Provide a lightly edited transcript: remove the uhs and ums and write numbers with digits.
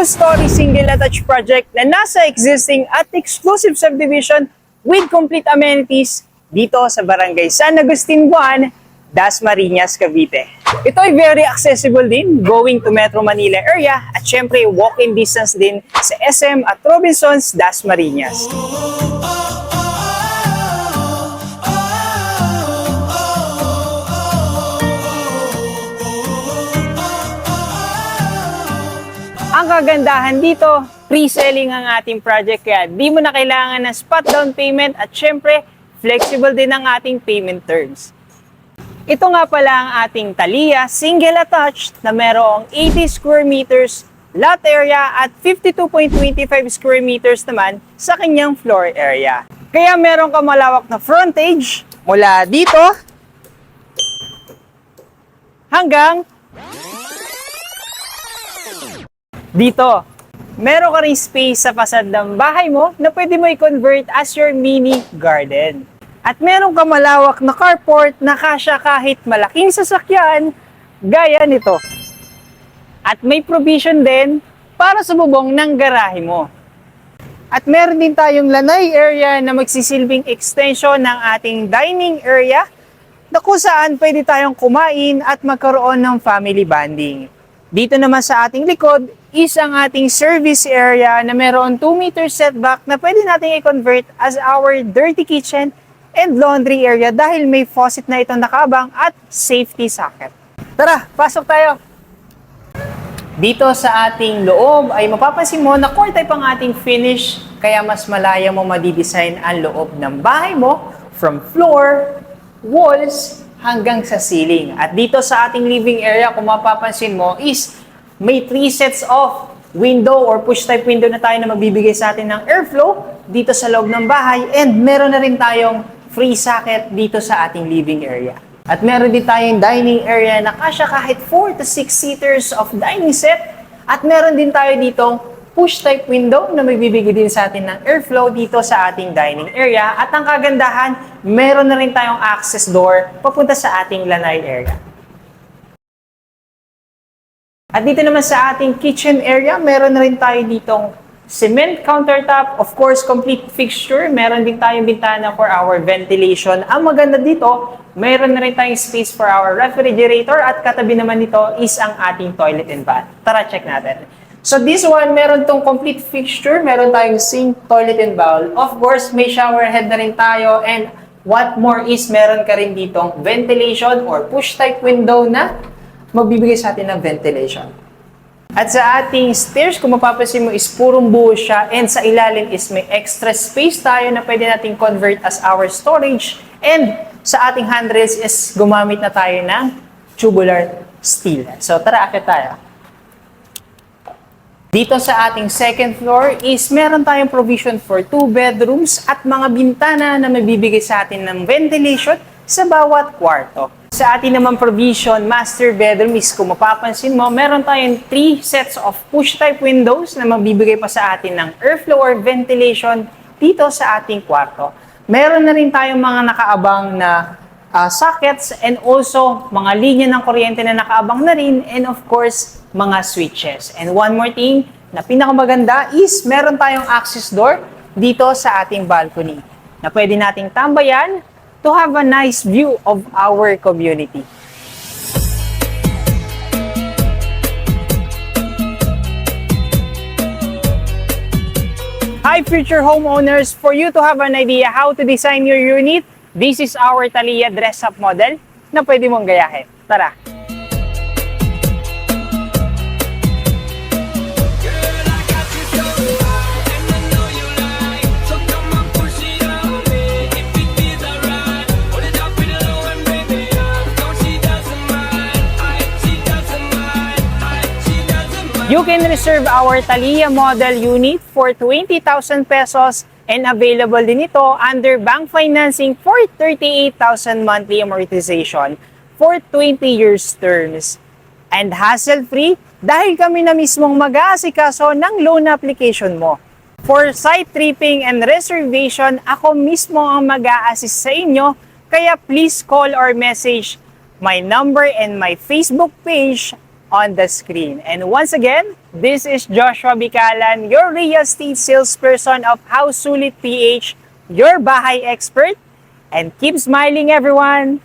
Two-story single-attached project na nasa existing at exclusive subdivision with complete amenities dito sa Barangay San Agustin 1, Dasmariñas, Cavite. Ito ay very accessible din going to Metro Manila area at syempre walk-in distance din sa SM at Robinsons, Dasmariñas. Ang kagandahan dito, pre-selling ang ating project kaya di mo na kailangan ng spot down payment at syempre, flexible din ang ating payment terms. Ito nga pala ang ating Thalia single attached na merong 80 square meters lot area at 52.25 square meters naman sa kanyang floor area. Kaya meron ka malawak na frontage mula dito hanggang dito. Meron ka rin space sa fasad ng bahay mo na pwede mo i-convert as your mini garden. At meron ka malawak na carport na kasya kahit malaking sasakyan gaya nito. At may provision din para sa bubong ng garahe mo. At meron din tayong lanay area na magsisilbing extension ng ating dining area na kung saan pwede tayong kumain at magkaroon ng family bonding. Dito naman sa ating likod is ang ating service area na meron 2 meter setback na pwede natin i-convert as our dirty kitchen and laundry area dahil may faucet na itong nakaabang at safety socket. Tara, pasok tayo! Dito sa ating loob ay mapapansin mo na core type ang ating finish kaya mas malaya mo madidesign ang loob ng bahay mo from floor, walls, hanggang sa ceiling. At dito sa ating living area, kung mapapansin mo, is may 3 sets of window or push type window na tayo na magbibigay sa atin ng airflow dito sa loob ng bahay and meron na rin tayong free socket dito sa ating living area. At meron din tayong dining area na kasya kahit 4 to 6 seaters of dining set at meron din tayo ditong push type window na magbibigay din sa atin ng airflow dito sa ating dining area. At ang kagandahan, meron na rin tayong access door papunta sa ating lanay area. At dito naman sa ating kitchen area, meron na rin tayo ditong cement countertop, of course, complete fixture. Meron din tayong bintana for our ventilation. Ang maganda dito, meron na rin tayong space for our refrigerator at katabi naman nito is ang ating toilet and bath. Tara, check natin. So this one, meron tong complete fixture. Meron tayong sink, toilet, and bowl. Of course, may shower head na rin tayo. And what more is, meron ka rin ditong ventilation or push type window na magbibigay sa atin ng ventilation. At sa ating stairs, kung mapapansin mo, is purong buo siya. And sa ilalim is may extra space tayo na pwede natin convert as our storage. And sa ating handrails is gumamit na tayo ng tubular steel. So tara, akit tayo. Dito sa ating second floor is meron tayong provision for 2 bedrooms at mga bintana na mabibigay sa atin ng ventilation sa bawat kwarto. Sa ating naman provision, master bedroom is kung mapapansin mo, meron tayong 3 sets of push type windows na mabibigay pa sa atin ng airflow or ventilation dito sa ating kwarto. Meron na rin tayong mga nakaabang na sockets and also mga linya ng kuryente na nakaabang na rin and of course, mga switches. And one more thing na pinakamaganda is meron tayong access door dito sa ating balcony na pwede nating tambayan to have a nice view of our community. Hi future homeowners, for you to have an idea how to design your unit, this is our Thalia dress-up model na pwede mong gayahin. Tara! You can reserve our Thalia model unit for 20,000 pesos and available din ito under bank financing for 38,000 monthly amortization for 20 years terms. And hassle-free dahil kami na mismong mag-aasikaso ng loan application mo. For site tripping and reservation, ako mismo ang mag-a-assist sa inyo, kaya please call or message my number and my Facebook page on the screen. And once again, this is Joshua Bicalan, your real estate salesperson of House Sulit PH, your bahay expert. And keep smiling, everyone!